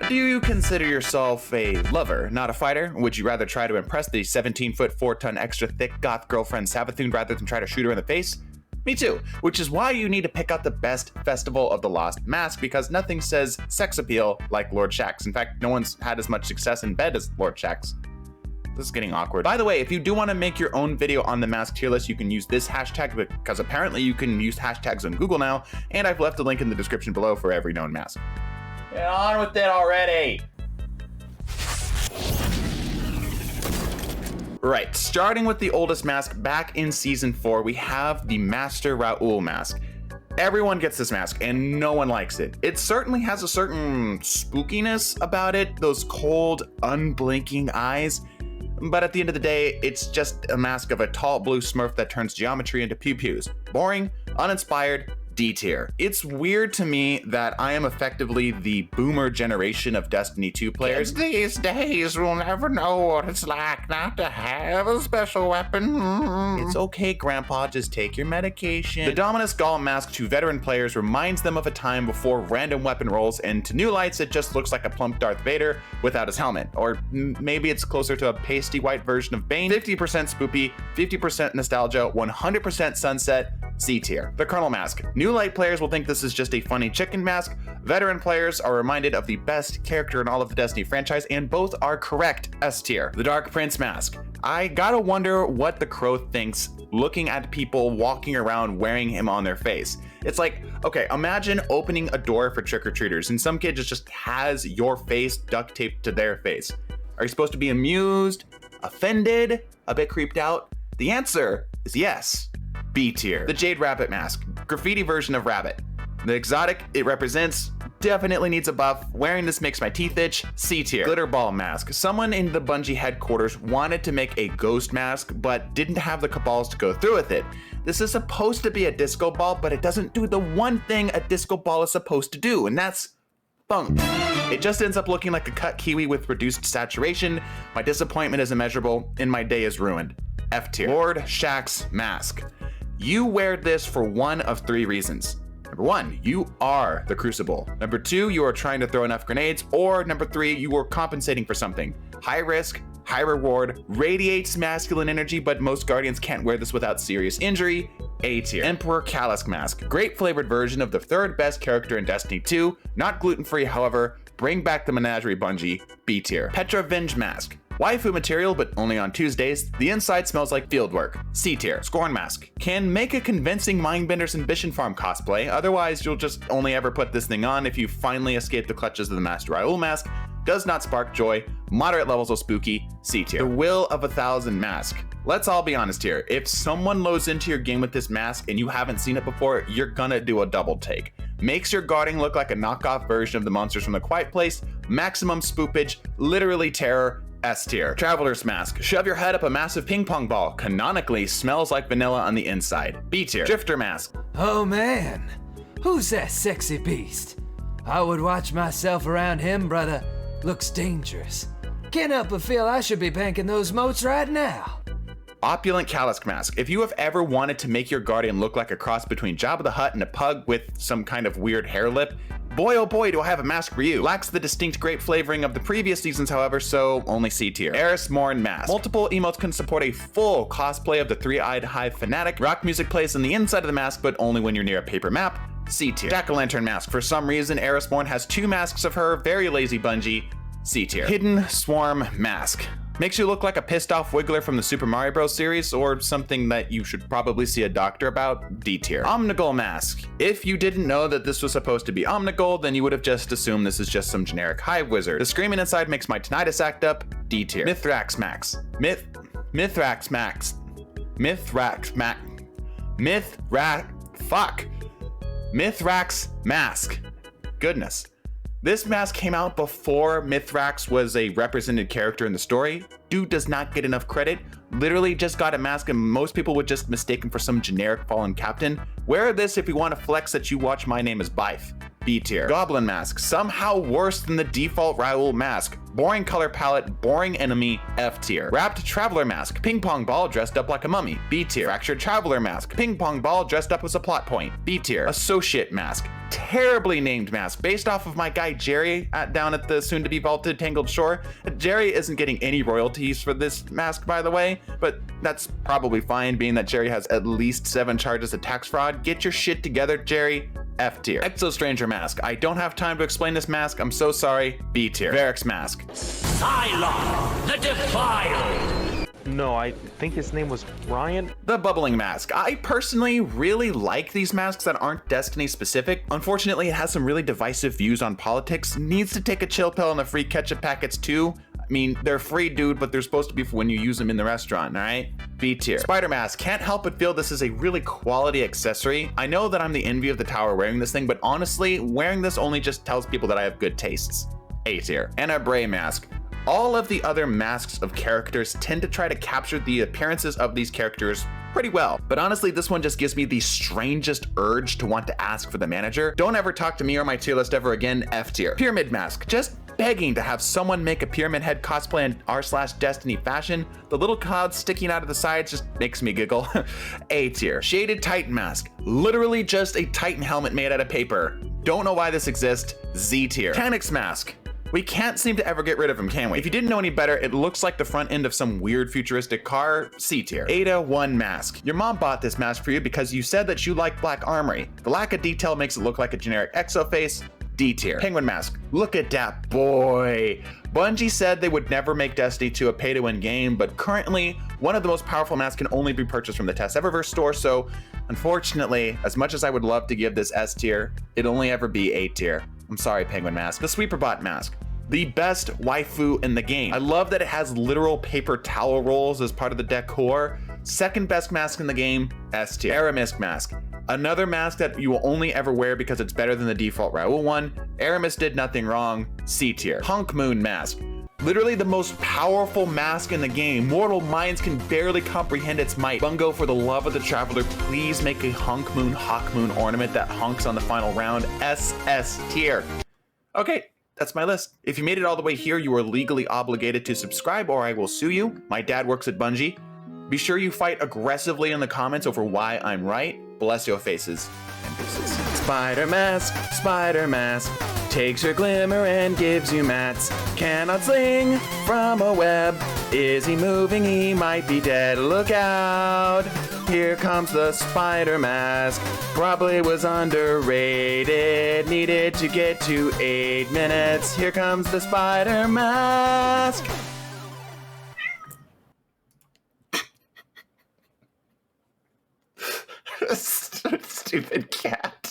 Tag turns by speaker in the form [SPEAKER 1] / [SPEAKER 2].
[SPEAKER 1] Do you consider yourself a lover, not a fighter? Would you rather try to impress the 17-foot, 4-ton extra thick goth girlfriend Savathun rather than try to shoot her in the face? Me too, which is why you need to pick out the best Festival of the Lost mask, because nothing says sex appeal like Lord Shaq's. In fact, no one's had as much success in bed as Lord Shaq's. This is getting awkward. By the way, if you do want to make your own video on the mask tier list, you can use this hashtag, because apparently you can use hashtags on Google now, and I've left a link in the description below for every known mask. Get on with it already! Right, starting with the oldest mask back in season 4, we have the Master Raul mask. Everyone gets this mask and no one likes it. It certainly has a certain spookiness about it, those cold, unblinking eyes. But at the end of the day, it's just a mask of a tall blue smurf that turns geometry into pew-pews. Boring, uninspired, D tier. It's weird to me that I am effectively the boomer generation of Destiny 2 players.
[SPEAKER 2] These days, we'll never know what it's like not to have a special weapon.
[SPEAKER 1] It's okay, Grandpa, just take your medication. The Dominus Gall mask to veteran players reminds them of a time before random weapon rolls, and to new lights, it just looks like a plump Darth Vader without his helmet. Or maybe it's closer to a pasty white version of Bane. 50% spoopy, 50% nostalgia, 100% sunset, C tier. The Colonel mask. New light players will think this is just a funny chicken mask. Veteran players are reminded of the best character in all of the Destiny franchise, and both are correct, S tier. The Dark Prince mask. I gotta wonder what the Crow thinks looking at people walking around wearing him on their face. It's like, okay, imagine opening a door for trick-or-treaters and some kid just has your face duct taped to their face. Are you supposed to be amused, offended, a bit creeped out? The answer is yes. B tier. The Jade Rabbit mask. Graffiti version of rabbit. The exotic it represents definitely needs a buff. Wearing this makes my teeth itch. C tier. Glitter ball mask. Someone in the Bungie headquarters wanted to make a ghost mask, but didn't have the cabals to go through with it. This is supposed to be a disco ball, but it doesn't do the one thing a disco ball is supposed to do, and that's funk. It just ends up looking like a cut kiwi with reduced saturation. My disappointment is immeasurable, and my day is ruined. F tier. Lord Shaq's mask. You wear this for one of 3 reasons. Number 1, you are the Crucible. Number 2, you are trying to throw enough grenades. Or number 3, you are compensating for something. High risk, high reward, radiates masculine energy, but most Guardians can't wear this without serious injury. A tier. Emperor Kallus mask. Great flavored version of the 3rd best character in Destiny 2. Not gluten-free, however. Bring back the menagerie, Bungie. B tier. Petra Venge mask. Waifu material, but only on Tuesdays. The inside smells like fieldwork. C tier. Scorn mask. Can make a convincing Mindbender's Ambition Farm cosplay, otherwise you'll just only ever put this thing on if you finally escape the clutches of the Master Raul mask. Does not spark joy. Moderate levels of spooky. C tier. The Will of 1,000 mask. Let's all be honest here. If someone loads into your game with this mask and you haven't seen it before, you're gonna do a double take. Makes your guarding look like a knockoff version of the monsters from the Quiet Place. Maximum spoopage. Literally terror. S tier. Traveler's mask. Shove your head up a massive ping pong ball. Canonically smells like vanilla on the inside. B tier. Drifter mask.
[SPEAKER 3] Oh man, who's that sexy beast? I would watch myself around him, brother. Looks dangerous. Can't help but feel I should be banking those motes right now.
[SPEAKER 1] Opulent Callus mask. If you have ever wanted to make your guardian look like a cross between Jabba the Hutt and a pug with some kind of weird hair lip, boy oh boy do I have a mask for you. Lacks the distinct grape flavoring of the previous seasons, however, so only C tier. Eris Morn mask. Multiple emotes can support a full cosplay of the three-eyed hive fanatic. Rock music plays on the inside of the mask, but only when you're near a paper map. C tier. Jack-o'-lantern mask. For some reason, Eris Morn has 2 masks of her. Very lazy Bungie. C tier. Hidden Swarm mask. Makes you look like a pissed off Wiggler from the Super Mario Bros. Series, or something that you should probably see a doctor about. D tier. Omnigul mask. If you didn't know that this was supposed to be Omnigul, then you would have just assumed this is just some generic hive wizard. The screaming inside makes my tinnitus act up. D tier. Mithrax max. Mithrax max. Mithrax mask. Goodness. This mask came out before Mithrax was a represented character in the story. Dude does not get enough credit. Literally just got a mask and most people would just mistake him for some generic fallen captain. Wear this if you want to flex that you watch My Name is Bife. B tier. Goblin mask, somehow worse than the default Raul mask. Boring color palette, boring enemy, F tier. Wrapped traveler mask, ping pong ball dressed up like a mummy, B tier. Fractured traveler mask, ping pong ball dressed up as a plot point, B tier. Associate mask, terribly named mask, based off of my guy Jerry down at the soon-to-be vaulted Tangled Shore. Jerry isn't getting any royalties for this mask, by the way, but that's probably fine, being that Jerry has at least 7 charges of tax fraud. Get your shit together, Jerry. F tier. Exo Stranger mask. I don't have time to explain this mask. I'm so sorry. B tier. Barracks mask.
[SPEAKER 4] Cylon, the Defiled.
[SPEAKER 5] No, I think his name was Ryan.
[SPEAKER 1] The bubbling mask. I personally really like these masks that aren't Destiny specific. Unfortunately, it has some really divisive views on politics. Needs to take a chill pill on the free ketchup packets too. I mean, they're free, dude, but they're supposed to be for when you use them in the restaurant, all right? B tier. Spider mask. Can't help but feel this is a really quality accessory. I know that I'm the envy of the tower wearing this thing, but honestly, wearing this only just tells people that I have good tastes. A tier. And a Bray mask. All of the other masks of characters tend to try to capture the appearances of these characters pretty well. But honestly, this one just gives me the strangest urge to want to ask for the manager. Don't ever talk to me or my tier list ever again, F tier. Pyramid mask. Just begging to have someone make a pyramid head cosplay in r/Destiny fashion. The little clouds sticking out of the sides just makes me giggle. A tier. Shaded Titan mask. Literally just a Titan helmet made out of paper. Don't know why this exists. Z tier. Mechanics mask. We can't seem to ever get rid of him, can we? If you didn't know any better, it looks like the front end of some weird futuristic car. C tier. Ada 1 mask. Your mom bought this mask for you because you said that you like black armory. The lack of detail makes it look like a generic exo face. D tier. Penguin mask. Look at that boy. Bungie said they would never make Destiny 2 a pay-to-win game, but currently, one of the most powerful masks can only be purchased from the Test Eververse store, so unfortunately, as much as I would love to give this S tier, it'd only ever be A tier. I'm sorry, Penguin mask. The Sweeperbot mask. The best waifu in the game. I love that it has literal paper towel rolls as part of the decor. Second best mask in the game, S tier. Aramis mask. Another mask that you will only ever wear because it's better than the default Raul one. Aramis did nothing wrong, C tier. Hunk Moon mask. Literally the most powerful mask in the game. Mortal minds can barely comprehend its might. Bungo, for the love of the Traveler, please make a Hunk Moon Hawk Moon ornament that hunks on the final round. SS tier. Okay, that's my list. If you made it all the way here, you are legally obligated to subscribe or I will sue you. My dad works at Bungie. Be sure you fight aggressively in the comments over why I'm right. Bless your faces and deuces. Spider mask, takes your glimmer and gives you mats. Cannot sling from a web. Is he moving? He might be dead. Look out! Here comes the spider mask. Probably was underrated. Needed to get to 8 minutes. Here comes the spider mask. Stupid cat.